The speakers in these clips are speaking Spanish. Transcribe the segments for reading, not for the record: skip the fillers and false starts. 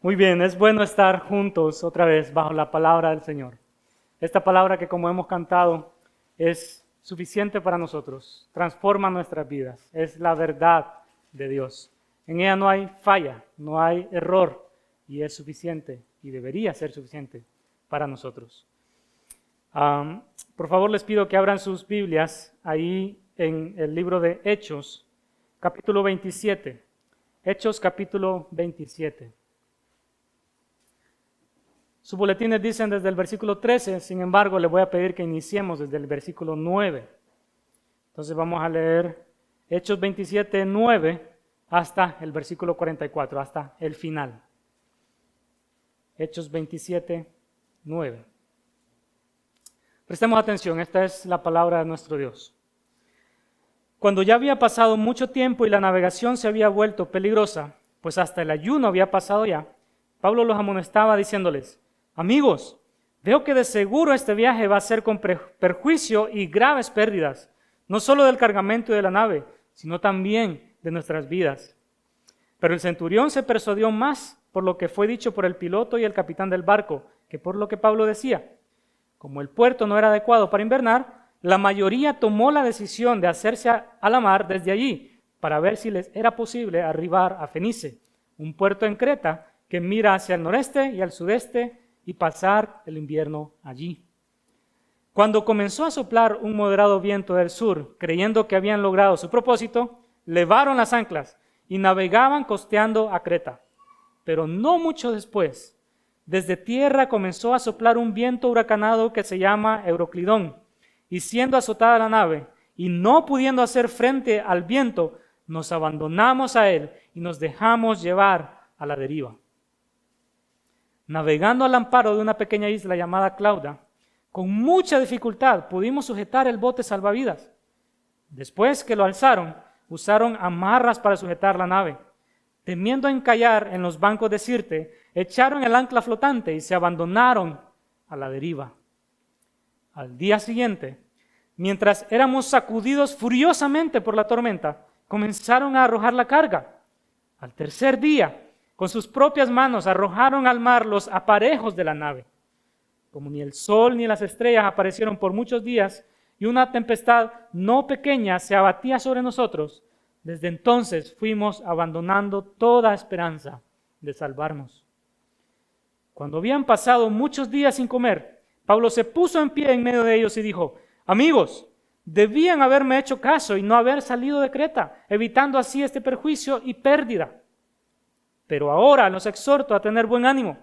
Muy bien, es bueno estar juntos otra vez bajo la palabra del Señor. Esta palabra que, como hemos cantado, es suficiente para nosotros, transforma nuestras vidas, es la verdad de Dios. En ella no hay falla, no hay error y es suficiente y debería ser suficiente para nosotros. Por favor, les pido que abran sus Biblias ahí en el libro de Hechos, capítulo 27. Hechos, capítulo 27. Sus boletines dicen desde el versículo 13, sin embargo, le voy a pedir que iniciemos desde el versículo 9. Entonces vamos a leer Hechos 27, 9 hasta el versículo 44, hasta el final. Hechos 27, 9. Prestemos atención, esta es la palabra de nuestro Dios. Cuando ya había pasado mucho tiempo y la navegación se había vuelto peligrosa, pues hasta el ayuno había pasado ya, Pablo los amonestaba diciéndoles: amigos, veo que de seguro este viaje va a ser con perjuicio y graves pérdidas, no solo del cargamento y de la nave, sino también de nuestras vidas. Pero el centurión se persuadió más por lo que fue dicho por el piloto y el capitán del barco que por lo que Pablo decía. Como el puerto no era adecuado para invernar, la mayoría tomó la decisión de hacerse a la mar desde allí para ver si les era posible arribar a Fenice, un puerto en Creta que mira hacia el noreste y al sudeste, y pasar el invierno allí. Cuando comenzó a soplar un moderado viento del sur, creyendo que habían logrado su propósito, levaron las anclas y navegaban costeando a Creta. Pero no mucho después, desde tierra comenzó a soplar un viento huracanado que se llama Euroclidón, y siendo azotada la nave y no pudiendo hacer frente al viento, nos abandonamos a él y nos dejamos llevar a la deriva. Navegando al amparo de una pequeña isla llamada Clauda, con mucha dificultad pudimos sujetar el bote salvavidas. Después que lo alzaron, usaron amarras para sujetar la nave. Temiendo encallar en los bancos de Sirte, echaron el ancla flotante y se abandonaron a la deriva. Al día siguiente, mientras éramos sacudidos furiosamente por la tormenta, comenzaron a arrojar la carga. Al tercer día, con sus propias manos arrojaron al mar los aparejos de la nave. Como ni el sol ni las estrellas aparecieron por muchos días y una tempestad no pequeña se abatía sobre nosotros, desde entonces fuimos abandonando toda esperanza de salvarnos. Cuando habían pasado muchos días sin comer, Pablo se puso en pie en medio de ellos y dijo: amigos, debían haberme hecho caso y no haber salido de Creta, evitando así este perjuicio y pérdida. Pero ahora los exhorto a tener buen ánimo,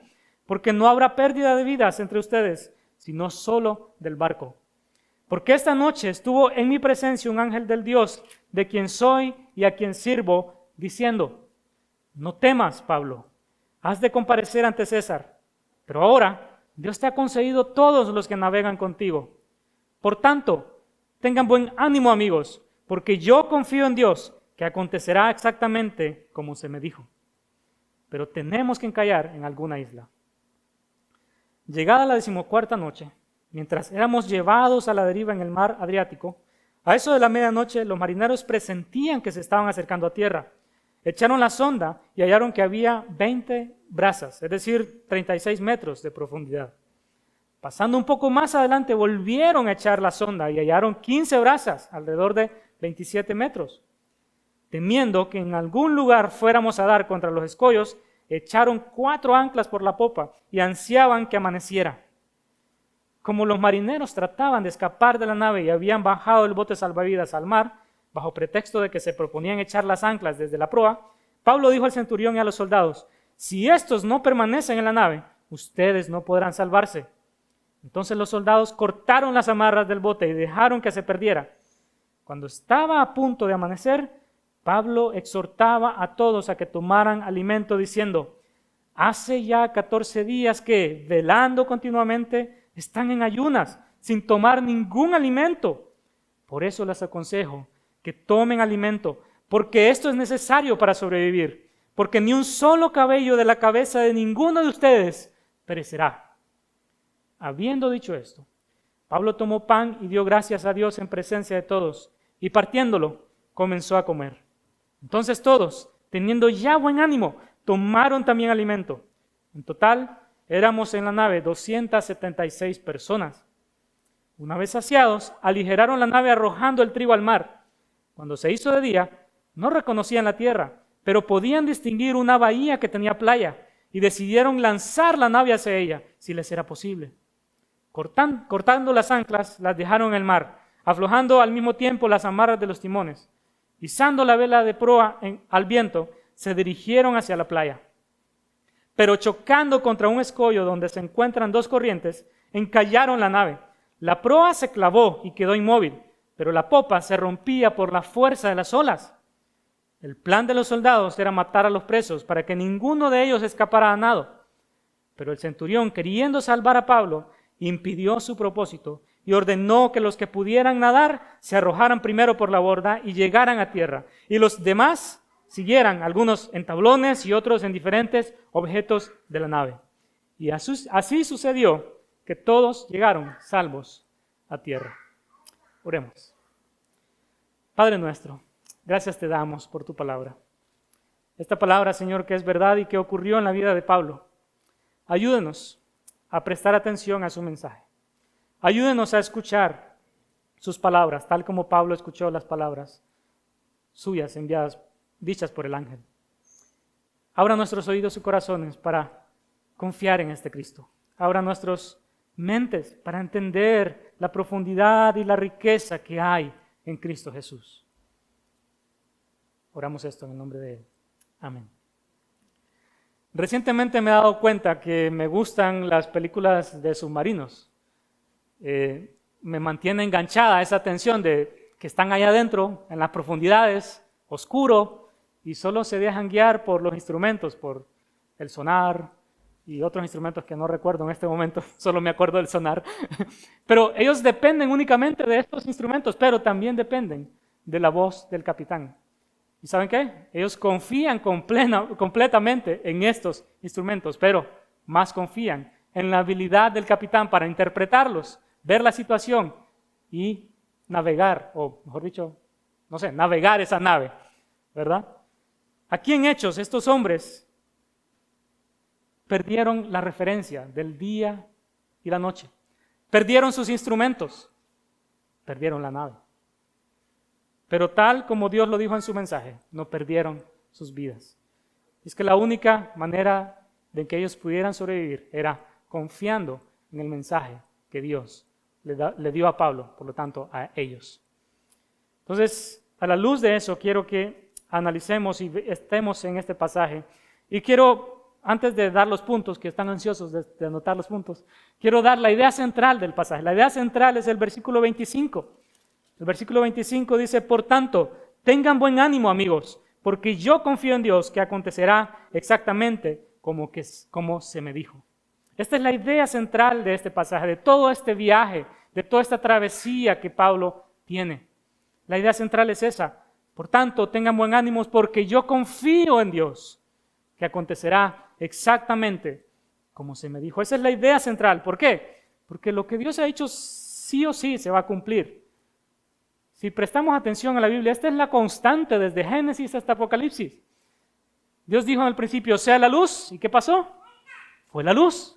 porque no habrá pérdida de vidas entre ustedes, sino solo del barco. Porque esta noche estuvo en mi presencia un ángel del Dios, de quien soy y a quien sirvo, diciendo: no temas, Pablo, has de comparecer ante César. Pero ahora Dios te ha concedido todos los que navegan contigo. Por tanto, tengan buen ánimo, amigos, porque yo confío en Dios, que acontecerá exactamente como se me dijo. Pero tenemos que encallar en alguna isla. Llegada la 14ª noche, mientras éramos llevados a la deriva en el mar Adriático, a eso de la medianoche los marineros presentían que se estaban acercando a tierra. Echaron la sonda y hallaron que había 20 brazas, es decir, 36 metros de profundidad. Pasando un poco más adelante volvieron a echar la sonda y hallaron 15 brazas, alrededor de 27 metros. Temiendo que en algún lugar fuéramos a dar contra los escollos, echaron 4 anclas por la popa y ansiaban que amaneciera. Como los marineros trataban de escapar de la nave y habían bajado el bote salvavidas al mar, bajo pretexto de que se proponían echar las anclas desde la proa, Pablo dijo al centurión y a los soldados: si estos no permanecen en la nave, ustedes no podrán salvarse. Entonces los soldados cortaron las amarras del bote y dejaron que se perdiera. Cuando estaba a punto de amanecer, Pablo exhortaba a todos a que tomaran alimento diciendo: hace ya 14 días que, velando continuamente, están en ayunas, sin tomar ningún alimento. Por eso les aconsejo que tomen alimento, porque esto es necesario para sobrevivir, porque ni un solo cabello de la cabeza de ninguno de ustedes perecerá. Habiendo dicho esto, Pablo tomó pan y dio gracias a Dios en presencia de todos, y partiéndolo, comenzó a comer. Entonces todos, teniendo ya buen ánimo, tomaron también alimento, En total, éramos en la nave 276 personas. Una vez saciados, aligeraron la nave arrojando el trigo al mar. Cuando se hizo de día, no reconocían la tierra, pero podían distinguir una bahía que tenía playa y decidieron lanzar la nave hacia ella, si les era posible. Cortando las anclas, las dejaron en el mar, aflojando al mismo tiempo las amarras de los timones. Izando la vela de proa al viento, se dirigieron hacia la playa. Pero chocando contra un escollo donde se encuentran dos corrientes, encallaron la nave. La proa se clavó y quedó inmóvil, pero la popa se rompía por la fuerza de las olas. El plan de los soldados era matar a los presos para que ninguno de ellos escapara a nado. Pero el centurión, queriendo salvar a Pablo, impidió su propósito y ordenó que los que pudieran nadar se arrojaran primero por la borda y llegaran a tierra, y los demás siguieran, algunos en tablones y otros en diferentes objetos de la nave. Y así sucedió que todos llegaron salvos a tierra. Oremos. Padre nuestro, gracias te damos por tu palabra. Esta palabra, Señor, que es verdad y que ocurrió en la vida de Pablo. Ayúdenos a prestar atención a su mensaje. Ayúdenos a escuchar sus palabras, tal como Pablo escuchó las palabras suyas enviadas, dichas por el ángel. Abra nuestros oídos y corazones para confiar en este Cristo. Abra nuestras mentes para entender la profundidad y la riqueza que hay en Cristo Jesús. Oramos esto en el nombre de Él. Amén. Recientemente me he dado cuenta que me gustan las películas de submarinos. Me mantiene enganchada esa tensión de que están allá adentro, en las profundidades, oscuro, y solo se dejan guiar por los instrumentos, por el sonar y otros instrumentos que no recuerdo en este momento, solo me acuerdo del sonar. Pero ellos dependen únicamente de estos instrumentos, pero también dependen de la voz del capitán. ¿Y saben qué? Ellos confían completamente en estos instrumentos, pero más confían en la habilidad del capitán para interpretarlos, ver la situación y navegar, o mejor dicho, no sé, navegar esa nave, ¿verdad? Aquí en Hechos, estos hombres perdieron la referencia del día y la noche. Perdieron sus instrumentos, perdieron la nave. Pero tal como Dios lo dijo en su mensaje, no perdieron sus vidas. Es que la única manera de que ellos pudieran sobrevivir era confiando en el mensaje que Dios le dio a Pablo, por lo tanto a ellos. Entonces, a la luz de eso, quiero que analicemos y estemos en este pasaje. Y quiero, antes de dar los puntos, que están ansiosos de anotar los puntos, quiero dar la idea central del pasaje. La idea central es el versículo 25. El versículo 25 dice, por tanto, tengan buen ánimo, amigos, porque yo confío en Dios que acontecerá exactamente como se me dijo. Esta es la idea central de este pasaje, de todo este viaje, de toda esta travesía que Pablo tiene. La idea central es esa. Por tanto, tengan buen ánimo porque yo confío en Dios, que acontecerá exactamente como se me dijo. Esa es la idea central. ¿Por qué? Porque lo que Dios ha dicho sí o sí se va a cumplir. Si prestamos atención a la Biblia, esta es la constante desde Génesis hasta Apocalipsis. Dios dijo en el principio, sea la luz. ¿Y qué pasó? Fue la luz.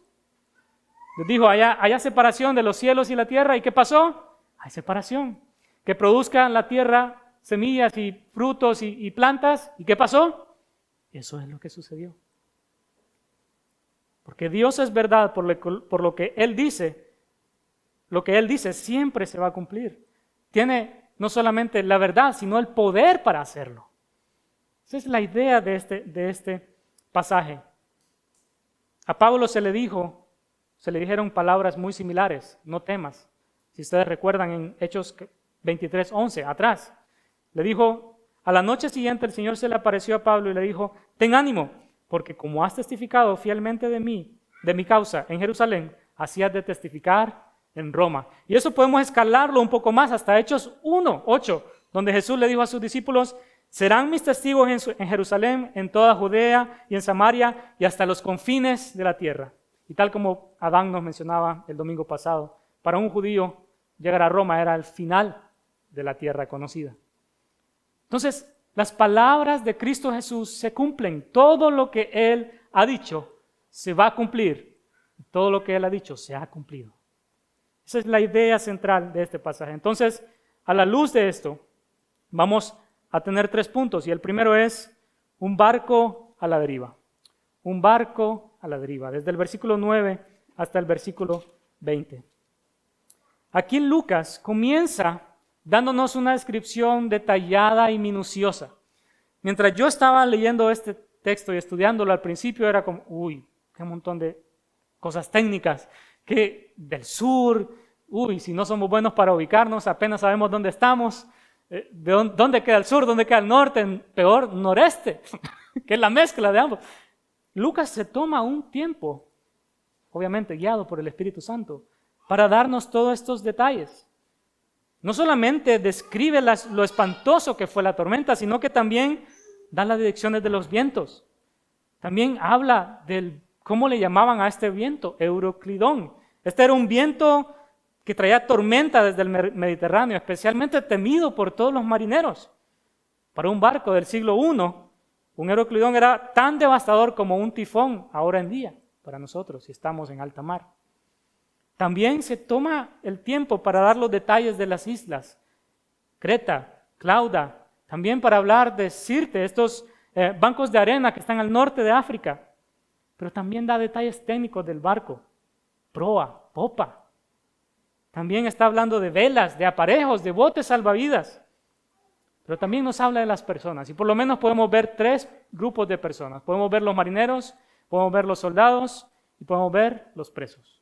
Dios dijo, haya separación de los cielos y la tierra. ¿Y qué pasó? Hay separación. Que produzca la tierra semillas y frutos y plantas. ¿Y qué pasó? Eso es lo que sucedió. Porque Dios es verdad por lo que Él dice. Lo que Él dice siempre se va a cumplir. Tiene no solamente la verdad, sino el poder para hacerlo. Esa es la idea de este pasaje. A Pablo se le dijeron palabras muy similares, no temas. Si ustedes recuerdan en Hechos 23:11, atrás, le dijo, a la noche siguiente el Señor se le apareció a Pablo y le dijo, ten ánimo, porque como has testificado fielmente de mi causa en Jerusalén, así has de testificar en Roma. Y eso podemos escalarlo un poco más hasta Hechos 1:8, donde Jesús le dijo a sus discípulos, serán mis testigos en Jerusalén, en toda Judea y en Samaria y hasta los confines de la tierra. Y tal como Adán nos mencionaba el domingo pasado, para un judío llegar a Roma era el final de la tierra conocida. Entonces, las palabras de Cristo Jesús se cumplen. Todo lo que Él ha dicho se va a cumplir. Todo lo que Él ha dicho se ha cumplido. Esa es la idea central de este pasaje. Entonces, a la luz de esto, vamos a tener 3 puntos. Y el primero es un barco a la deriva. Un barco a la deriva, desde el versículo 9 hasta el versículo 20. Aquí Lucas comienza dándonos una descripción detallada y minuciosa. Mientras yo estaba leyendo este texto y estudiándolo al principio era como, uy, qué montón de cosas técnicas, que del sur, si no somos buenos para ubicarnos, apenas sabemos dónde estamos, dónde queda el sur, dónde queda el norte, peor, noreste, que es la mezcla de ambos. Lucas se toma un tiempo, obviamente guiado por el Espíritu Santo, para darnos todos estos detalles. No solamente describe lo espantoso que fue la tormenta, sino que también da las direcciones de los vientos. También habla del cómo le llamaban a este viento, Euroclidón. Este era un viento que traía tormenta desde el Mediterráneo, especialmente temido por todos los marineros. Para un barco del siglo I, un Euroclidón era tan devastador como un tifón ahora en día para nosotros, si estamos en alta mar. También se toma el tiempo para dar los detalles de las islas, Creta, Clauda, también para hablar de Sirte, estos bancos de arena que están al norte de África, pero también da detalles técnicos del barco, proa, popa. También está hablando de velas, de aparejos, de botes salvavidas, pero también nos habla de las personas, y por lo menos podemos ver 3 grupos de personas. Podemos ver los marineros, podemos ver los soldados y podemos ver los presos.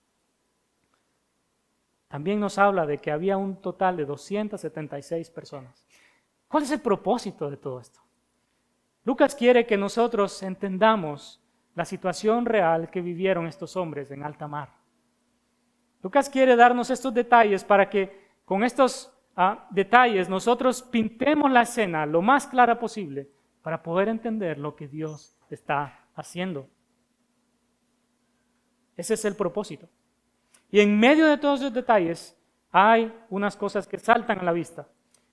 También nos habla de que había un total de 276 personas. ¿Cuál es el propósito de todo esto? Lucas quiere que nosotros entendamos la situación real que vivieron estos hombres en alta mar. Lucas quiere darnos estos detalles para que con estos detalles nosotros pintemos la escena lo más clara posible para poder entender lo que Dios está haciendo. Ese es el propósito. Y en medio de todos esos detalles hay unas cosas que saltan a la vista.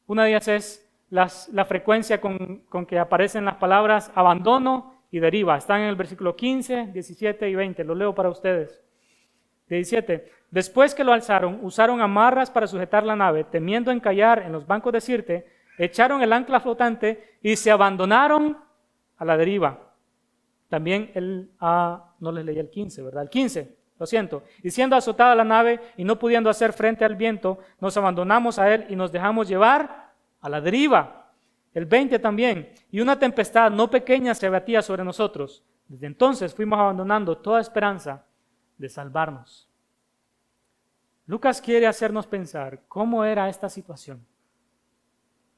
Una de ellas es la frecuencia con que aparecen las palabras abandono y deriva. Están en el versículo 15, 17 y 20. Lo leo para ustedes. 17. Después que lo alzaron, usaron amarras para sujetar la nave, temiendo encallar en los bancos de Sirte, echaron el ancla flotante y se abandonaron a la deriva. También no les leí el 15, ¿verdad? El 15, lo siento. Y siendo azotada la nave y no pudiendo hacer frente al viento, nos abandonamos a él y nos dejamos llevar a la deriva. El 20 también. Y una tempestad no pequeña se abatía sobre nosotros. Desde entonces fuimos abandonando toda esperanza de salvarnos. Lucas quiere hacernos pensar cómo era esta situación.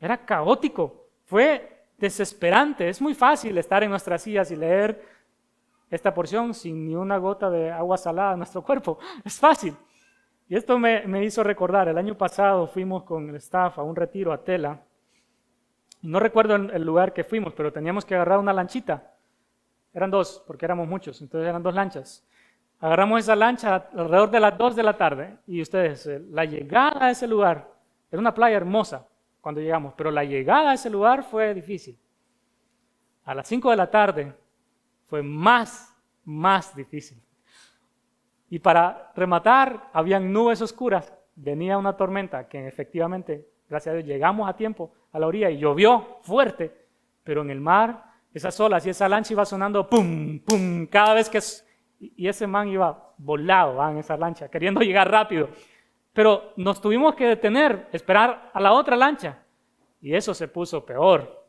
Era caótico, fue desesperante. Es muy fácil estar en nuestras sillas y leer esta porción sin ni una gota de agua salada en nuestro cuerpo. Es fácil. Y esto me hizo recordar, el año pasado fuimos con el staff a un retiro a Tela. No recuerdo el lugar que fuimos, pero teníamos que agarrar una lanchita. Eran 2, porque éramos muchos, entonces eran 2 lanchas. Agarramos esa lancha alrededor de las 2 de la tarde y ustedes, la llegada a ese lugar, era una playa hermosa cuando llegamos, pero la llegada a ese lugar fue difícil. A las 5 de la tarde fue más difícil. Y para rematar, habían nubes oscuras, venía una tormenta que efectivamente, gracias a Dios, llegamos a tiempo a la orilla y llovió fuerte, pero en el mar, esas olas y esa lancha iba sonando pum, pum, cada vez que... Y ese man iba volado en esa lancha, queriendo llegar rápido. Pero nos tuvimos que detener, esperar a la otra lancha. Y eso se puso peor.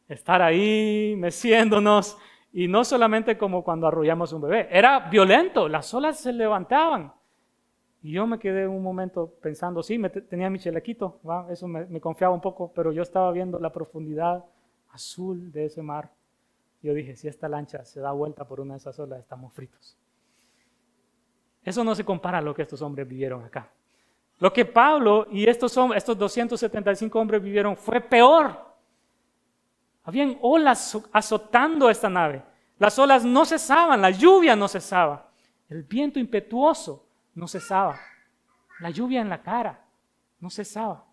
Estar ahí, meciéndonos, y no solamente como cuando arrullamos un bebé. Era violento, las olas se levantaban. Y yo me quedé un momento pensando, sí, tenía mi chalequito, ¿va? Eso me confiaba un poco, pero yo estaba viendo la profundidad azul de ese mar. Yo dije, si esta lancha se da vuelta por una de esas olas, estamos fritos. Eso no se compara a lo que estos hombres vivieron acá. Lo que Pablo y estos 275 hombres vivieron fue peor. Habían olas azotando esta nave. Las olas no cesaban, la lluvia no cesaba. El viento impetuoso no cesaba. La lluvia en la cara no cesaba.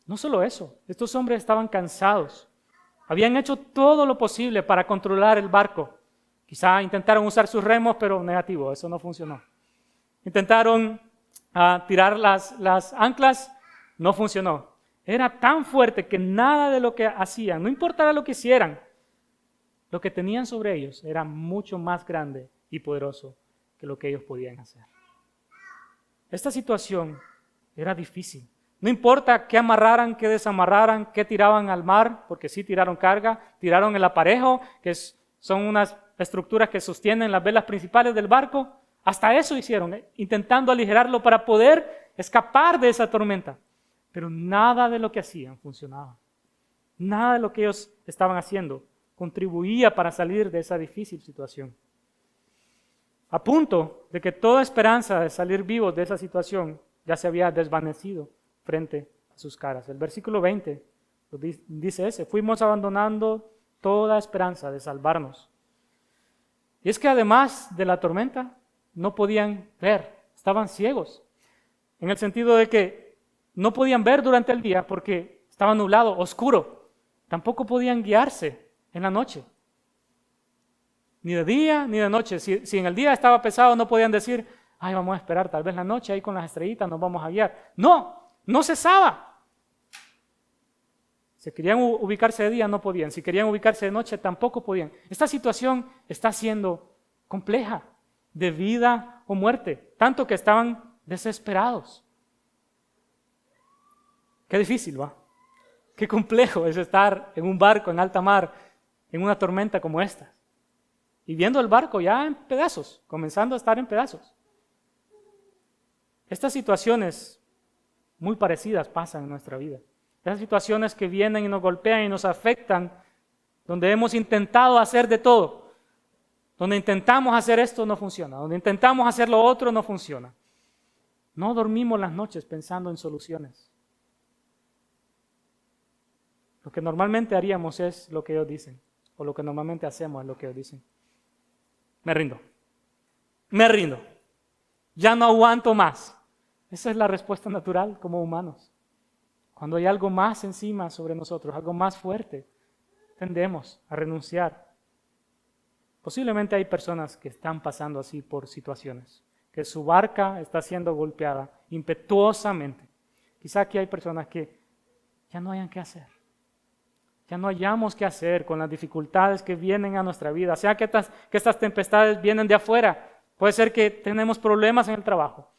No solo eso, estos hombres estaban cansados. Habían hecho todo lo posible para controlar el barco, Quizá intentaron usar sus remos, pero negativo, eso no funcionó. Intentaron tirar las anclas, no funcionó. Era tan fuerte que nada de lo que hacían, no importara lo que hicieran, lo que tenían sobre ellos era mucho más grande y poderoso que lo que ellos podían hacer. Esta situación era difícil. No importa qué amarraran, qué desamarraran, qué tiraban al mar, porque sí tiraron carga, tiraron el aparejo, que son unas estructuras que sostienen las velas principales del barco. Hasta eso hicieron, intentando aligerarlo para poder escapar de esa tormenta. Pero nada de lo que hacían funcionaba. Nada de lo que ellos estaban haciendo contribuía para salir de esa difícil situación. A punto de que toda esperanza de salir vivos de esa situación ya se había desvanecido frente a sus caras. El versículo 20 dice fuimos abandonando toda esperanza de salvarnos. Y es que además de la tormenta, no podían ver, estaban ciegos, en el sentido de que no podían ver durante el día porque estaba nublado, oscuro. Tampoco podían guiarse en la noche. Ni de día ni de noche. Si en el día estaba pesado, no podían decir, ay, vamos a esperar, tal vez la noche ahí con las estrellitas nos vamos a guiar. No cesaba. Si querían ubicarse de día, no podían. Si querían ubicarse de noche, tampoco podían. Esta situación está siendo compleja, de vida o muerte, tanto que estaban desesperados. Qué difícil, ¿va? Qué complejo es estar en un barco en alta mar, en una tormenta como esta. Y viendo el barco ya en pedazos, comenzando a estar en pedazos. Estas situaciones muy parecidas pasan en nuestra vida. Estas situaciones que vienen y nos golpean y nos afectan, donde hemos intentado hacer de todo. Donde intentamos hacer esto, no funciona. Donde intentamos hacer lo otro, no funciona. No dormimos las noches pensando en soluciones. Lo que normalmente haríamos es lo que ellos dicen. O lo que normalmente hacemos es lo que ellos dicen. Me rindo. Ya no aguanto más. Esa es la respuesta natural como humanos. Cuando hay algo más encima sobre nosotros, algo más fuerte, tendemos a renunciar. Posiblemente hay personas que están pasando así por situaciones, que su barca está siendo golpeada impetuosamente. Quizá aquí hay personas que ya no hayan qué hacer. Ya no hayamos qué hacer con las dificultades que vienen a nuestra vida. Sea que estas tempestades vienen de afuera. Puede ser que tenemos problemas en el trabajo.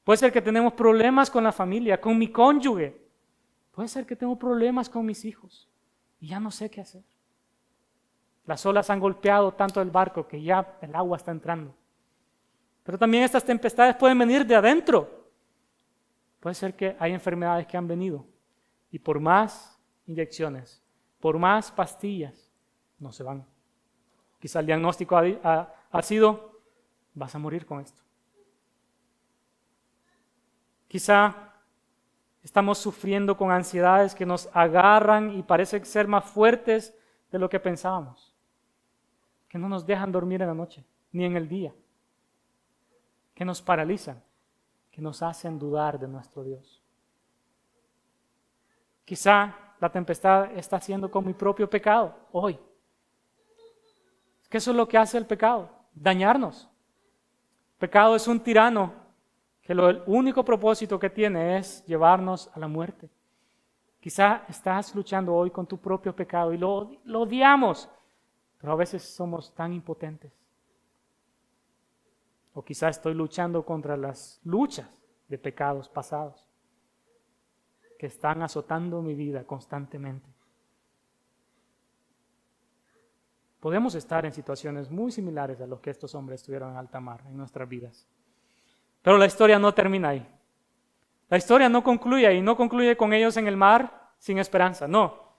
Puede ser que tenemos problemas con la familia, con mi cónyuge. Puede ser que tengo problemas con mis hijos y ya no sé qué hacer. Las olas han golpeado tanto el barco que ya el agua está entrando. Pero también estas tempestades pueden venir de adentro. Puede ser que hay enfermedades que han venido y por más inyecciones, por más pastillas, no se van. Quizá el diagnóstico ha sido, vas a morir con esto. Quizá estamos sufriendo con ansiedades que nos agarran y parecen ser más fuertes de lo que pensábamos. Que no nos dejan dormir en la noche, ni en el día. Que nos paralizan, que nos hacen dudar de nuestro Dios. Quizá la tempestad está haciendo con mi propio pecado hoy. Es que eso es lo que hace el pecado, dañarnos. El pecado es un tirano que el único propósito que tiene es llevarnos a la muerte. Quizá estás luchando hoy con tu propio pecado y lo odiamos, pero a veces somos tan impotentes. O quizá estoy luchando contra las luchas de pecados pasados que están azotando mi vida constantemente. Podemos estar en situaciones muy similares a lo que estos hombres tuvieron en alta mar en nuestras vidas. Pero la historia no termina ahí. La historia no concluye ahí, no concluye con ellos en el mar sin esperanza, no.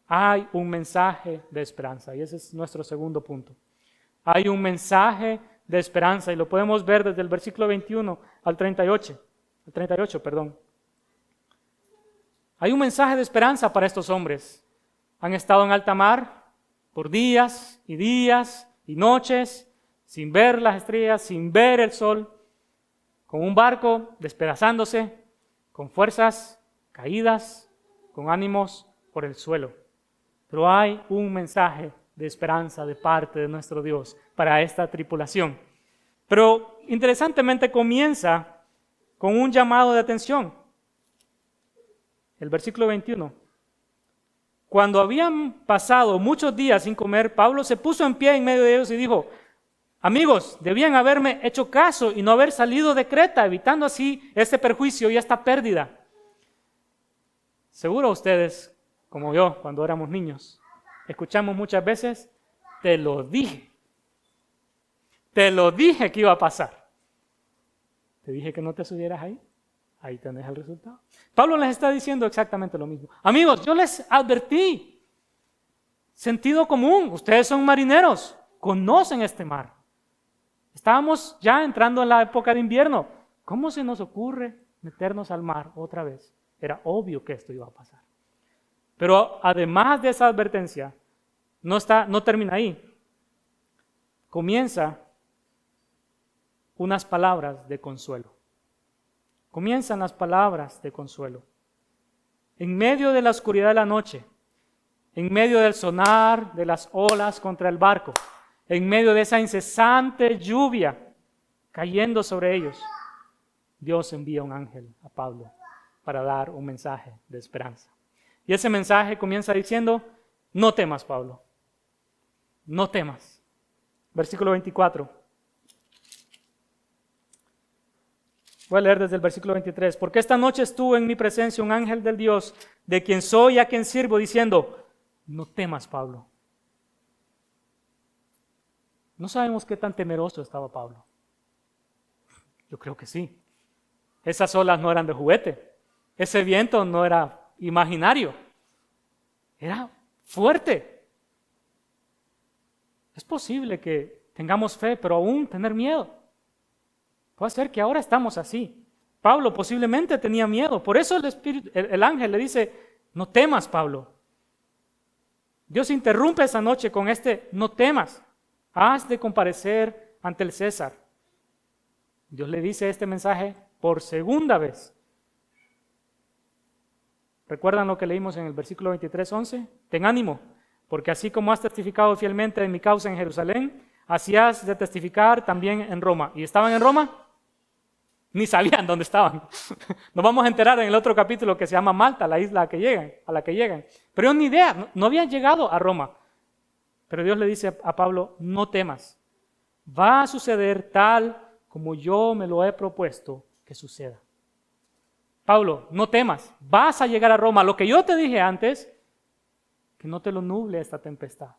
Hay un mensaje de esperanza y ese es nuestro segundo punto. Hay un mensaje de esperanza y lo podemos ver desde el versículo 21 al 38. Hay un mensaje de esperanza para estos hombres. Han estado en alta mar por días y noches, sin ver las estrellas, sin ver el sol, con un barco despedazándose, con fuerzas caídas, con ánimos por el suelo. Pero hay un mensaje de esperanza de parte de nuestro Dios para esta tripulación. Pero interesantemente comienza con un llamado de atención. El versículo 21. Cuando habían pasado muchos días sin comer, Pablo se puso en pie en medio de ellos y dijo: amigos, debían haberme hecho caso y no haber salido de Creta, evitando así este perjuicio y esta pérdida. Seguro ustedes, como yo, cuando éramos niños, escuchamos muchas veces: te lo dije que iba a pasar. Te dije que no te subieras ahí. Ahí tenés el resultado. Pablo les está diciendo exactamente lo mismo. Amigos, yo les advertí. Sentido común, ustedes son marineros, conocen este mar. Estábamos ya entrando en la época de invierno. ¿Cómo se nos ocurre meternos al mar otra vez? Era obvio que esto iba a pasar. Pero además de esa advertencia, no termina ahí. Comienza unas palabras de consuelo. Comienzan las palabras de consuelo. En medio de la oscuridad de la noche, en medio del sonar de las olas contra el barco, en medio de esa incesante lluvia cayendo sobre ellos, Dios envía un ángel a Pablo para dar un mensaje de esperanza. Y ese mensaje comienza diciendo: no temas, Pablo, no temas. Versículo 24. Voy a leer desde el versículo 23. Porque esta noche estuvo en mi presencia un ángel del Dios, de quien soy y a quien sirvo, diciendo: no temas, Pablo. No sabemos qué tan temeroso estaba Pablo. Yo creo que sí. Esas olas no eran de juguete. Ese viento no era imaginario. Era fuerte. Es posible que tengamos fe, pero aún tener miedo. Puede ser que ahora estamos así. Pablo posiblemente tenía miedo. Por eso el ángel le dice: no temas, Pablo. Dios interrumpe esa noche con no temas. Has de comparecer ante el César. Dios le dice este mensaje por segunda vez. ¿Recuerdan lo que leímos en el versículo 23:11? Ten ánimo, porque así como has testificado fielmente de mi causa en Jerusalén, así has de testificar también en Roma. ¿Y estaban en Roma? Ni sabían dónde estaban. Nos vamos a enterar en el otro capítulo que se llama Malta, la isla a la que llegan. Pero ellos ni idea, no habían llegado a Roma. Pero Dios le dice a Pablo: no temas. Va a suceder tal como yo me lo he propuesto que suceda. Pablo, no temas. Vas a llegar a Roma. Lo que yo te dije antes, que no te lo nuble esta tempestad.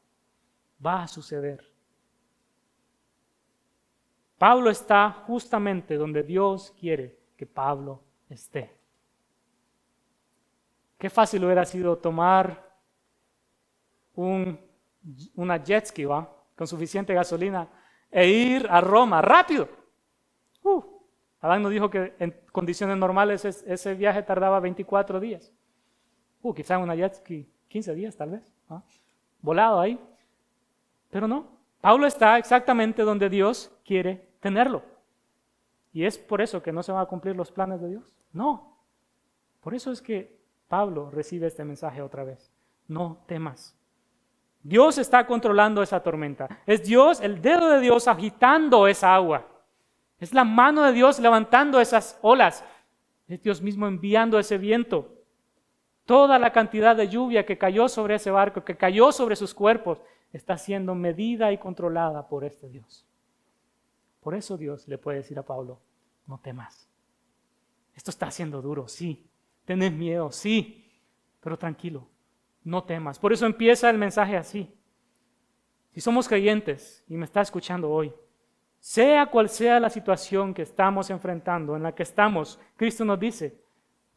Va a suceder. Pablo está justamente donde Dios quiere que Pablo esté. Qué fácil hubiera sido tomar una jet ski, ¿va? Con suficiente gasolina e ir a Roma rápido. Adán nos dijo que en condiciones normales ese viaje tardaba 24 días. Quizá en una jet ski 15 días tal vez, ¿va? Volado ahí. Pero no, Pablo está exactamente donde Dios quiere tenerlo. ¿Y es por eso que no se van a cumplir los planes de Dios? No. Por eso es que Pablo recibe este mensaje otra vez. No temas. Dios está controlando esa tormenta. Es Dios, el dedo de Dios agitando esa agua. Es la mano de Dios levantando esas olas. Es Dios mismo enviando ese viento. Toda la cantidad de lluvia que cayó sobre ese barco, que cayó sobre sus cuerpos, está siendo medida y controlada por este Dios. Por eso Dios le puede decir a Pablo: no temas. Esto está siendo duro, sí. Tenés miedo, sí. Pero tranquilo, no temas. Por eso empieza el mensaje así. Si somos creyentes y me está escuchando hoy, sea cual sea la situación que estamos enfrentando, en la que estamos, Cristo nos dice: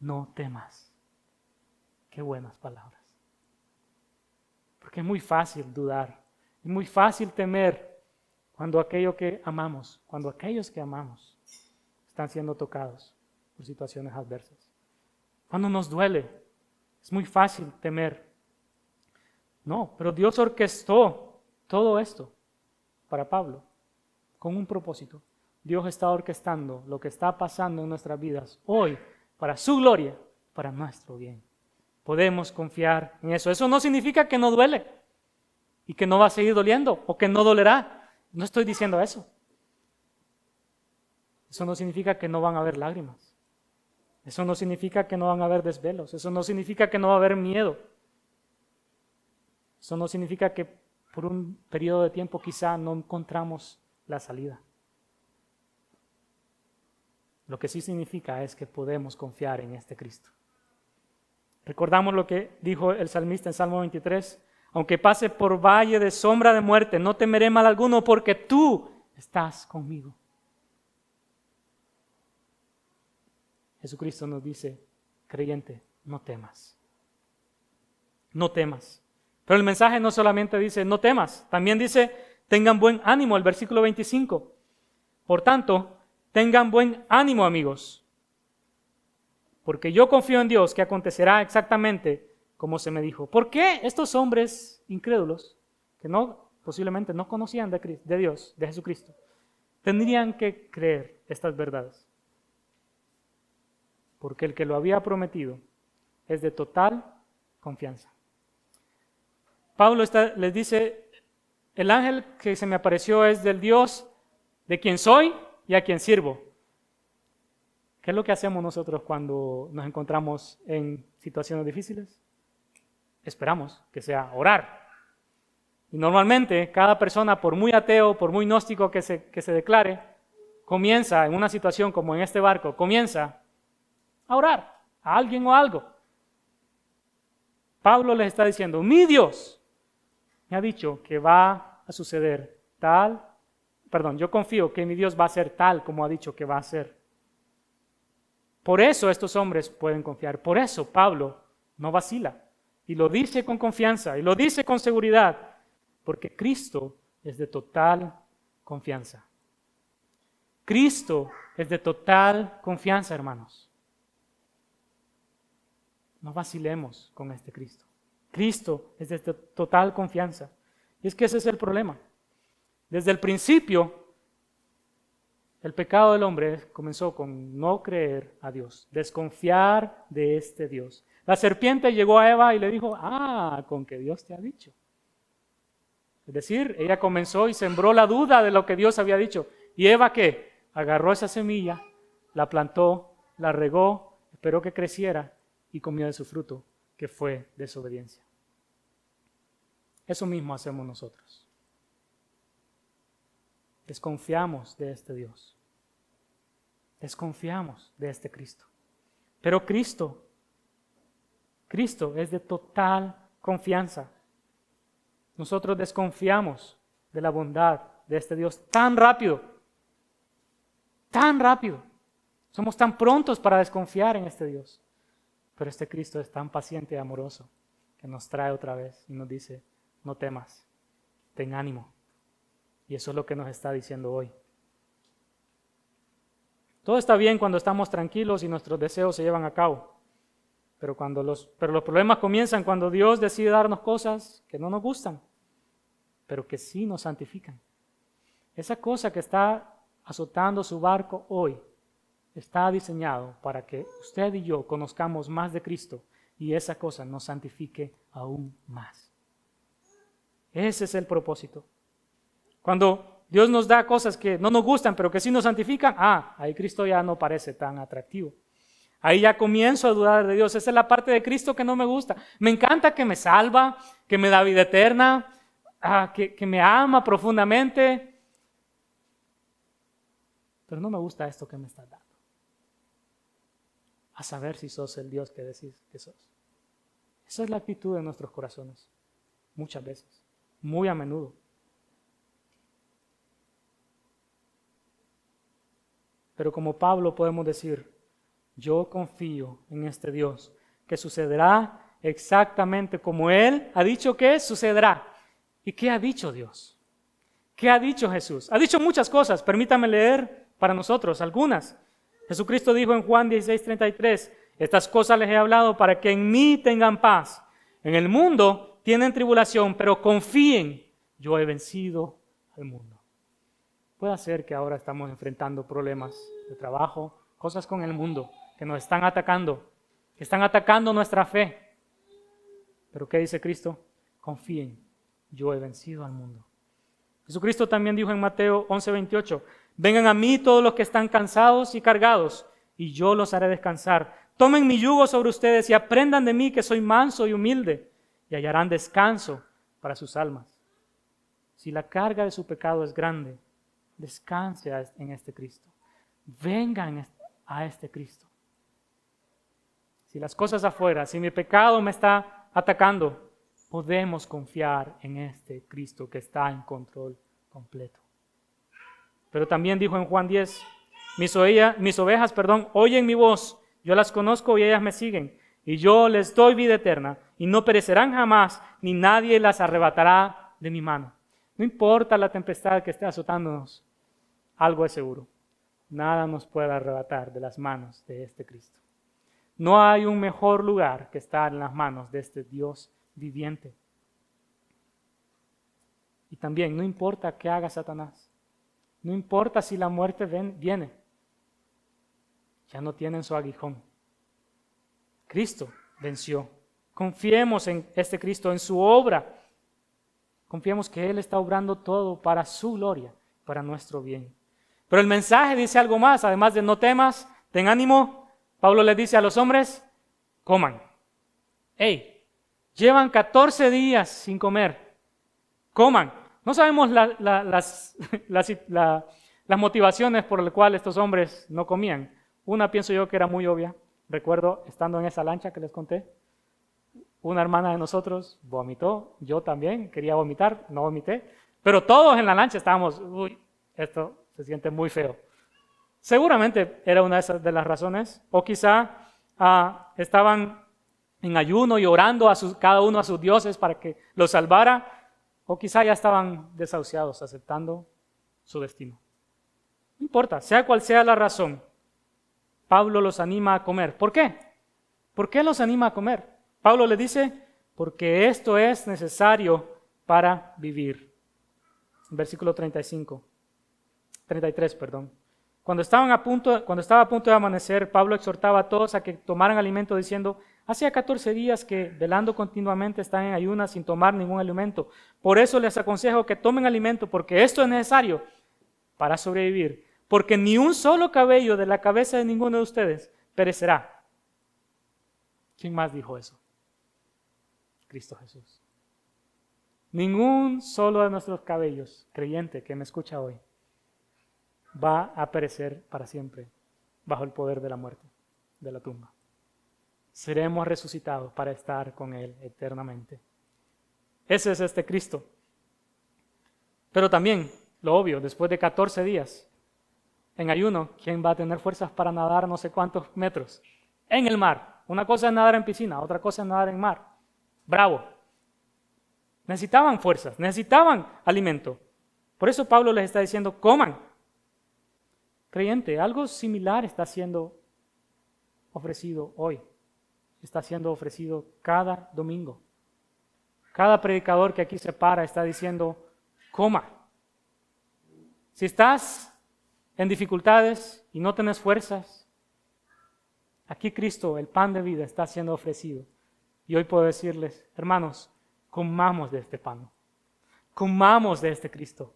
no temas. Qué buenas palabras. Porque es muy fácil dudar, es muy fácil temer cuando aquellos que amamos están siendo tocados por situaciones adversas. Cuando nos duele, es muy fácil temer. No, pero Dios orquestó todo esto para Pablo con un propósito. Dios está orquestando lo que está pasando en nuestras vidas hoy para su gloria, para nuestro bien. Podemos confiar en eso. Eso no significa que no duele. y que no va a seguir doliendo o que no dolerá. No estoy diciendo eso. Eso no significa que no van a haber lágrimas. Eso no significa que no van a haber desvelos. Eso no significa que no va a haber miedo. Eso no significa que por un periodo de tiempo quizá no encontramos la salida. Lo que sí significa es que podemos confiar en este Cristo. Recordamos lo que dijo el salmista en Salmo 23. Aunque pase por valle de sombra de muerte, no temeré mal alguno porque tú estás conmigo. Jesucristo nos dice, creyente, no temas. No temas. Pero el mensaje no solamente dice, no temas, también dice, tengan buen ánimo, el versículo 25. Por tanto, tengan buen ánimo, amigos, porque yo confío en Dios que acontecerá exactamente como se me dijo. ¿Por qué estos hombres incrédulos, que posiblemente no conocían de Dios, de Jesucristo, tendrían que creer estas verdades? Porque el que lo había prometido es de total confianza. Pablo les dice, el ángel que se me apareció es del Dios de quien soy y a quien sirvo. ¿Qué es lo que hacemos nosotros cuando nos encontramos en situaciones difíciles? Esperamos que sea orar. Y normalmente cada persona, por muy ateo, por muy gnóstico que se declare, comienza en una situación como en este barco, comienza a orar a alguien o algo. Pablo les está diciendo, mi Dios me ha dicho que va a suceder yo confío que mi Dios va a ser tal como ha dicho que va a ser. Por eso estos hombres pueden confiar, por eso Pablo no vacila y lo dice con confianza y lo dice con seguridad, porque Cristo es de total confianza. Cristo es de total confianza, hermanos. No vacilemos con este Cristo. Cristo es de total confianza. Y es que ese es el problema. Desde el principio, el pecado del hombre comenzó con no creer a Dios, desconfiar de este Dios. La serpiente llegó a Eva y le dijo, con que Dios te ha dicho. Es decir, ella comenzó y sembró la duda de lo que Dios había dicho. ¿Y Eva qué? Agarró esa semilla, la plantó, la regó, esperó que creciera y comió de su fruto, que fue desobediencia. Eso mismo hacemos nosotros. Desconfiamos de este Dios. Desconfiamos de este Cristo. Pero Cristo es de total confianza. Nosotros desconfiamos de la bondad de este Dios tan rápido. Tan rápido. Somos tan prontos para desconfiar en este Dios. Pero este Cristo es tan paciente y amoroso que nos trae otra vez y nos dice, no temas, ten ánimo. Y eso es lo que nos está diciendo hoy. Todo está bien cuando estamos tranquilos y nuestros deseos se llevan a cabo. Pero los problemas comienzan cuando Dios decide darnos cosas que no nos gustan, pero que sí nos santifican. Esa cosa que está azotando su barco hoy está diseñado para que usted y yo conozcamos más de Cristo y esa cosa nos santifique aún más. Ese es el propósito. Cuando Dios nos da cosas que no nos gustan, pero que sí nos santifican, ahí Cristo ya no parece tan atractivo. Ahí ya comienzo a dudar de Dios. Esa es la parte de Cristo que no me gusta. Me encanta que me salva, que me da vida eterna, que me ama profundamente, pero no me gusta esto que me estás dando. A saber si sos el Dios que decís que sos. Esa es la actitud de nuestros corazones, muchas veces, muy a menudo. Pero como Pablo podemos decir, yo confío en este Dios, que sucederá exactamente como Él ha dicho que sucederá. ¿Y qué ha dicho Dios? ¿Qué ha dicho Jesús? Ha dicho muchas cosas, permítame leer para nosotros algunas. Jesucristo dijo en Juan 16:33, estas cosas les he hablado para que en mí tengan paz. En el mundo tienen tribulación, pero confíen, yo he vencido al mundo. Puede ser que ahora estamos enfrentando problemas de trabajo, cosas con el mundo que nos están atacando nuestra fe. Pero ¿qué dice Cristo? Confíen, yo he vencido al mundo. Jesucristo también dijo en Mateo 11:28, vengan a mí todos los que están cansados y cargados, y yo los haré descansar. Tomen mi yugo sobre ustedes y aprendan de mí, que soy manso y humilde, y hallarán descanso para sus almas. Si la carga de su pecado es grande, descanse en este Cristo. Vengan a este Cristo. Si las cosas afuera, si mi pecado me está atacando, podemos confiar en este Cristo que está en control completo. Pero también dijo en Juan 10, mis ovejas, oyen mi voz, yo las conozco y ellas me siguen, y yo les doy vida eterna, y no perecerán jamás, ni nadie las arrebatará de mi mano. No importa la tempestad que esté azotándonos, algo es seguro, nada nos puede arrebatar de las manos de este Cristo. No hay un mejor lugar que estar en las manos de este Dios viviente. Y también, no importa qué haga Satanás, no importa si la muerte viene, ya no tienen su aguijón. Cristo venció. Confiemos en este Cristo, en su obra. Confiemos que Él está obrando todo para su gloria, para nuestro bien. Pero el mensaje dice algo más, además de no temas, ten ánimo. Pablo le dice a los hombres, coman. Hey, llevan 14 días sin comer. Coman. No sabemos las motivaciones por las cuales estos hombres no comían. Una pienso yo que era muy obvia. Recuerdo estando en esa lancha que les conté. Una hermana de nosotros vomitó, yo también quería vomitar, no vomité. Pero todos en la lancha estábamos, esto se siente muy feo. Seguramente era una de las razones. O quizá estaban en ayuno y orando cada uno a sus dioses para que los salvara. O quizá ya estaban desahuciados, aceptando su destino. No importa, sea cual sea la razón, Pablo los anima a comer. ¿Por qué? ¿Por qué los anima a comer? Pablo le dice, porque esto es necesario para vivir. Versículo 33. Cuando estaba a punto de amanecer, Pablo exhortaba a todos a que tomaran alimento diciendo, hacía 14 días que velando continuamente están en ayunas sin tomar ningún alimento. Por eso les aconsejo que tomen alimento, porque esto es necesario para sobrevivir. Porque ni un solo cabello de la cabeza de ninguno de ustedes perecerá. ¿Quién más dijo eso? Cristo Jesús. Ningún solo de nuestros cabellos, creyente que me escucha hoy, va a perecer para siempre bajo el poder de la muerte, de la tumba. Seremos resucitados para estar con Él eternamente. Ese es este Cristo. Pero también, lo obvio, después de 14 días en ayuno, ¿quién va a tener fuerzas para nadar no sé cuántos metros? En el mar. Una cosa es nadar en piscina, otra cosa es nadar en mar. Bravo. Necesitaban fuerzas, necesitaban alimento. Por eso Pablo les está diciendo, coman. Creyente, algo similar está siendo ofrecido hoy. Está siendo ofrecido cada domingo. Cada predicador que aquí se para está diciendo, coma. Si estás en dificultades y no tenés fuerzas, aquí Cristo, el pan de vida, está siendo ofrecido. Y hoy puedo decirles, hermanos, comamos de este pan. Comamos de este Cristo.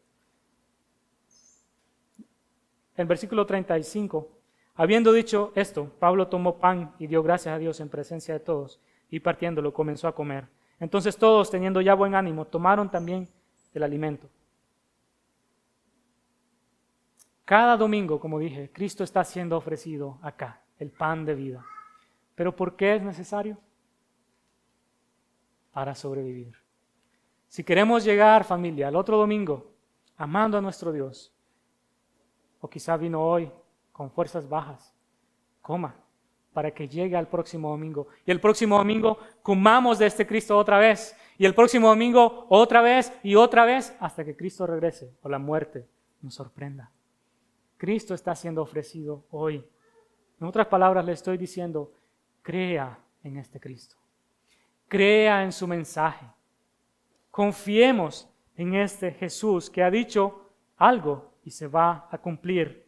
En versículo 35, habiendo dicho esto, Pablo tomó pan y dio gracias a Dios en presencia de todos, y partiéndolo comenzó a comer. Entonces todos, teniendo ya buen ánimo, tomaron también el alimento. Cada domingo, como dije, Cristo está siendo ofrecido acá, el pan de vida. ¿Pero por qué es necesario? Para sobrevivir. Si queremos llegar, familia, al otro domingo, amando a nuestro Dios, o quizá vino hoy con fuerzas bajas, coma, para que llegue al próximo domingo. Y el próximo domingo comamos de este Cristo otra vez. Y el próximo domingo otra vez y otra vez, hasta que Cristo regrese o la muerte nos sorprenda. Cristo está siendo ofrecido hoy. En otras palabras, le estoy diciendo, crea en este Cristo. Crea en su mensaje. Confiemos en este Jesús que ha dicho algo y se va a cumplir.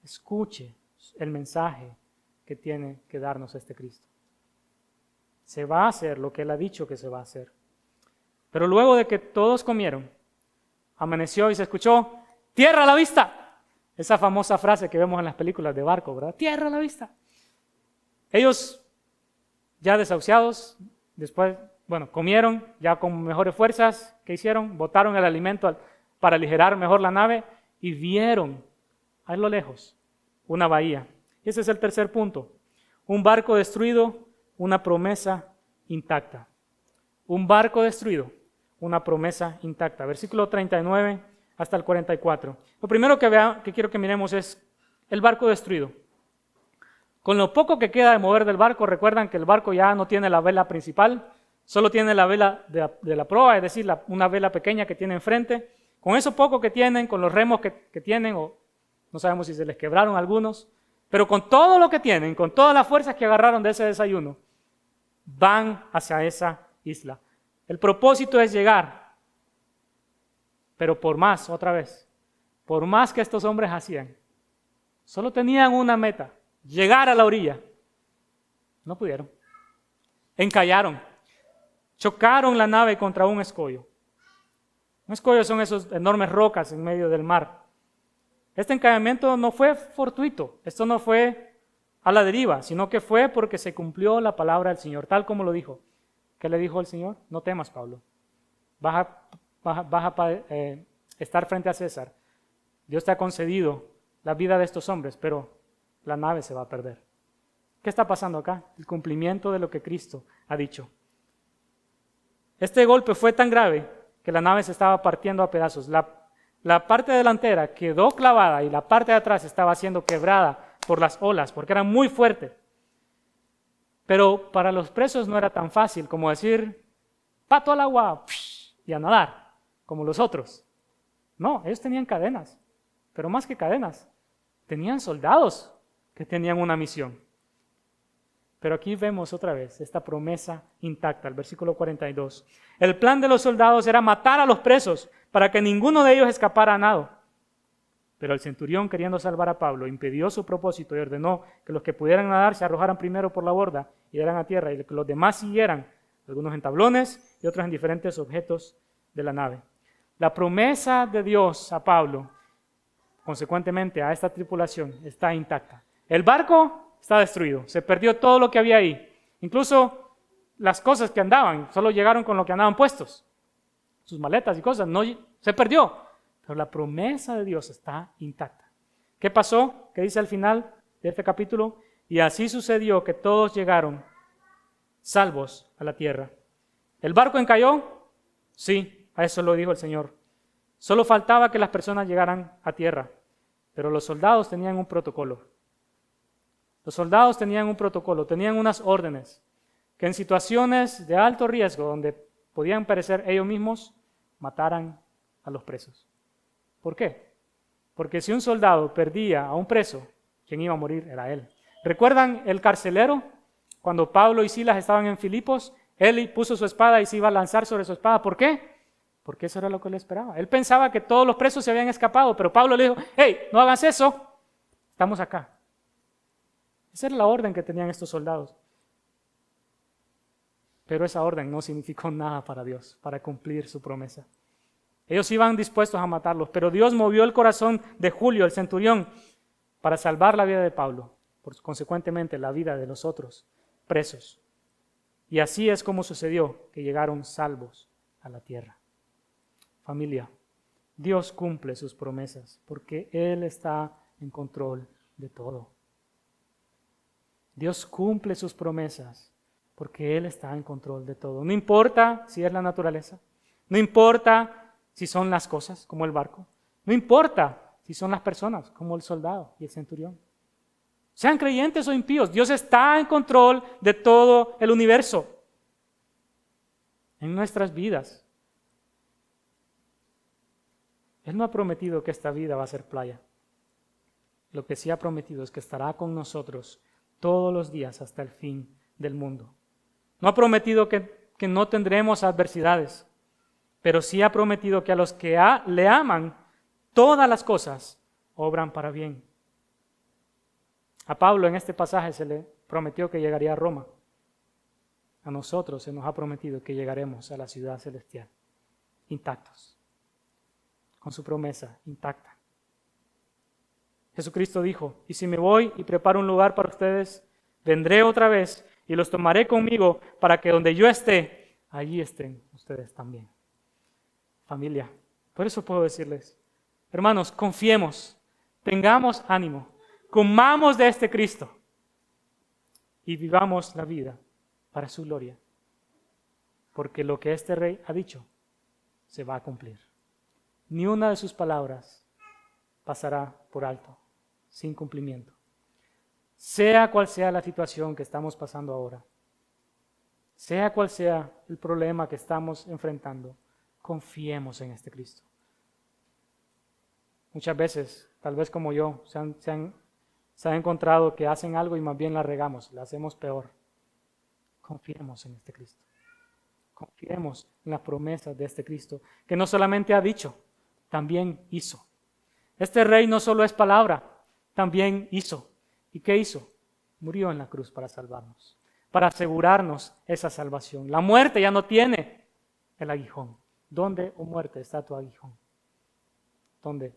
Escuche el mensaje que tiene que darnos este Cristo. Se va a hacer lo que Él ha dicho que se va a hacer. Pero luego de que todos comieron, amaneció y se escuchó, ¡tierra a la vista! Esa famosa frase que vemos en las películas de barco, ¿verdad? ¡Tierra a la vista! Ellos, ya desahuciados, después, comieron ya con mejores fuerzas. ¿Qué hicieron? Botaron el alimento para aligerar mejor la nave y vieron a lo lejos una bahía. Y ese es el tercer punto. Un barco destruido, una promesa intacta. Un barco destruido, una promesa intacta. Versículo 39 hasta el 44. Lo primero que quiero que miremos es el barco destruido. Con lo poco que queda de mover del barco, recuerdan que el barco ya no tiene la vela principal, solo tiene la vela de la proa, es decir, una vela pequeña que tiene enfrente. Con eso poco que tienen, con los remos que tienen, o no sabemos si se les quebraron algunos, pero con todo lo que tienen, con todas las fuerzas que agarraron de ese desayuno, van hacia esa isla. El propósito es llegar, pero por más que estos hombres hacían, solo tenían una meta, llegar a la orilla. No pudieron. Encallaron, chocaron la nave contra un escollo. Un escollo son esas enormes rocas en medio del mar. Este encallamiento no fue fortuito, esto no fue a la deriva, sino que fue porque se cumplió la palabra del Señor, tal como lo dijo. ¿Qué le dijo el Señor? No temas, Pablo. Vas a estar frente a César. Dios te ha concedido la vida de estos hombres, pero la nave se va a perder. ¿Qué está pasando acá? El cumplimiento de lo que Cristo ha dicho. Este golpe fue tan grave que la nave se estaba partiendo a pedazos. La parte delantera quedó clavada y la parte de atrás estaba siendo quebrada por las olas, porque eran muy fuertes. Pero para los presos no era tan fácil como decir, pato al agua y a nadar, como los otros. No, ellos tenían cadenas, pero más que cadenas, tenían soldados que tenían una misión. Pero aquí vemos otra vez esta promesa intacta, el versículo 42. El plan de los soldados era matar a los presos para que ninguno de ellos escapara a nado. Pero el centurión, queriendo salvar a Pablo, impidió su propósito y ordenó que los que pudieran nadar se arrojaran primero por la borda y dieran a tierra, y que los demás siguieran, algunos en tablones y otros en diferentes objetos de la nave. La promesa de Dios a Pablo, consecuentemente a esta tripulación, está intacta. El barco está destruido, se perdió todo lo que había ahí, incluso las cosas que andaban, solo llegaron con lo que andaban puestos, sus maletas y cosas, no, se perdió. Pero la promesa de Dios está intacta. ¿Qué pasó? ¿Qué dice al final de este capítulo? Y así sucedió que todos llegaron salvos a la tierra. ¿El barco encalló? Sí, a eso lo dijo el Señor. Solo faltaba que las personas llegaran a tierra. Pero los soldados tenían un protocolo. Los soldados tenían un protocolo, tenían unas órdenes que en situaciones de alto riesgo, donde podían perecer ellos mismos, mataran a los presos. ¿Por qué? Porque si un soldado perdía a un preso, quien iba a morir era él. ¿Recuerdan el carcelero? Cuando Pablo y Silas estaban en Filipos, él puso su espada y se iba a lanzar sobre su espada. ¿Por qué? Porque eso era lo que él esperaba. Él pensaba que todos los presos se habían escapado, pero Pablo le dijo, hey, no hagas eso, estamos acá. Esa era la orden que tenían estos soldados. Pero esa orden no significó nada para Dios, para cumplir su promesa. Ellos iban dispuestos a matarlos, pero Dios movió el corazón de Julio, el centurión, para salvar la vida de Pablo, consecuentemente la vida de los otros presos. Y así es como sucedió que llegaron salvos a la tierra. Familia, Dios cumple sus promesas porque Él está en control de todo. Dios cumple sus promesas porque Él está en control de todo. No importa si es la naturaleza, no importa si son las cosas, como el barco. No importa si son las personas, como el soldado y el centurión. Sean creyentes o impíos, Dios está en control de todo el universo. En nuestras vidas. Él no ha prometido que esta vida va a ser playa. Lo que sí ha prometido es que estará con nosotros todos los días hasta el fin del mundo. No ha prometido que no tendremos adversidades. Pero sí ha prometido que a los que le aman, todas las cosas obran para bien. A Pablo en este pasaje se le prometió que llegaría a Roma. A nosotros se nos ha prometido que llegaremos a la ciudad celestial. intactos, con su promesa intacta. Jesucristo dijo, y si me voy y preparo un lugar para ustedes, vendré otra vez y los tomaré conmigo para que donde yo esté, allí estén ustedes también. Familia, por eso puedo decirles, hermanos, confiemos, tengamos ánimo, comamos de este Cristo y vivamos la vida para su gloria. Porque lo que este rey ha dicho se va a cumplir. Ni una de sus palabras pasará por alto, sin cumplimiento. Sea cual sea la situación que estamos pasando ahora, sea cual sea el problema que estamos enfrentando, confiemos en este Cristo. Muchas veces, tal vez como yo, se han encontrado que hacen algo y más bien la regamos, la hacemos peor. Confiemos en este Cristo. Confiemos en las promesas de este Cristo, que no solamente ha dicho, también hizo. Este rey no solo es palabra, también hizo. ¿Y qué hizo? Murió en la cruz para salvarnos, para asegurarnos esa salvación. La muerte ya no tiene el aguijón. ¿Dónde, oh muerte, está tu aguijón? ¿Dónde?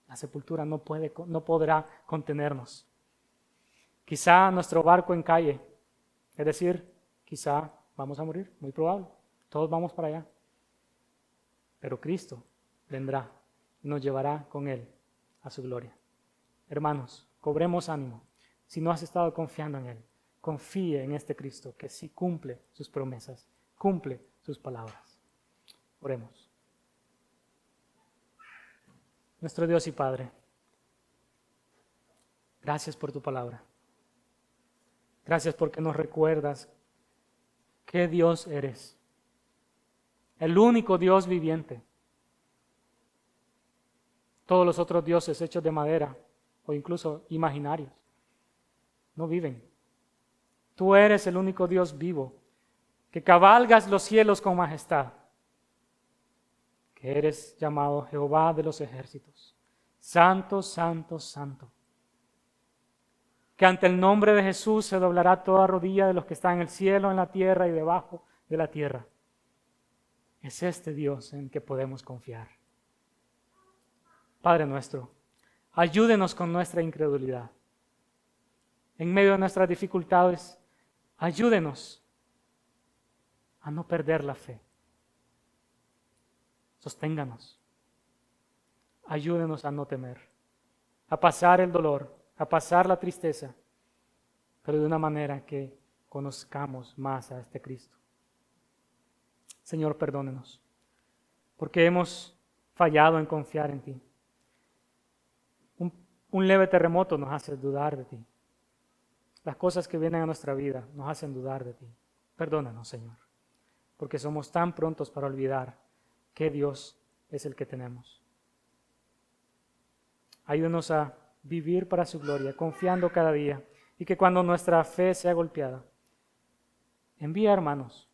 La sepultura no podrá contenernos. Quizá nuestro barco encalle, es decir, quizá vamos a morir, muy probable. Todos vamos para allá. Pero Cristo vendrá y nos llevará con Él a su gloria. Hermanos, cobremos ánimo. Si no has estado confiando en Él, confíe en este Cristo que sí cumple sus promesas, cumple sus palabras. Oremos. Nuestro Dios y Padre, gracias por tu palabra. Gracias porque nos recuerdas qué Dios eres. El único Dios viviente. Todos los otros dioses hechos de madera o incluso imaginarios no viven. Tú eres el único Dios vivo, que cabalgas los cielos con majestad, que eres llamado Jehová de los ejércitos. Santo, santo, santo. Que ante el nombre de Jesús se doblará toda rodilla de los que están en el cielo, en la tierra y debajo de la tierra. Es este Dios en que podemos confiar. Padre nuestro, ayúdenos con nuestra incredulidad. En medio de nuestras dificultades, ayúdenos a no perder la fe. Sosténganos. Ayúdenos a no temer, a pasar el dolor, a pasar la tristeza, pero de una manera que conozcamos más a este Cristo. Señor, perdónenos, porque hemos fallado en confiar en ti. Un leve terremoto nos hace dudar de ti. Las cosas que vienen a nuestra vida nos hacen dudar de ti. Perdónanos, Señor, porque somos tan prontos para olvidar que Dios es el que tenemos. Ayúdanos a vivir para su gloria, confiando cada día, y que cuando nuestra fe sea golpeada, envía hermanos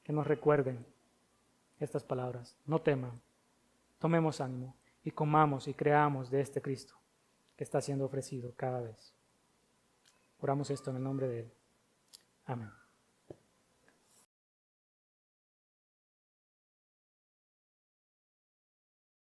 que nos recuerden estas palabras. No teman, tomemos ánimo y comamos y creamos de este Cristo que está siendo ofrecido cada vez. Oramos esto en el nombre de Él. Amén.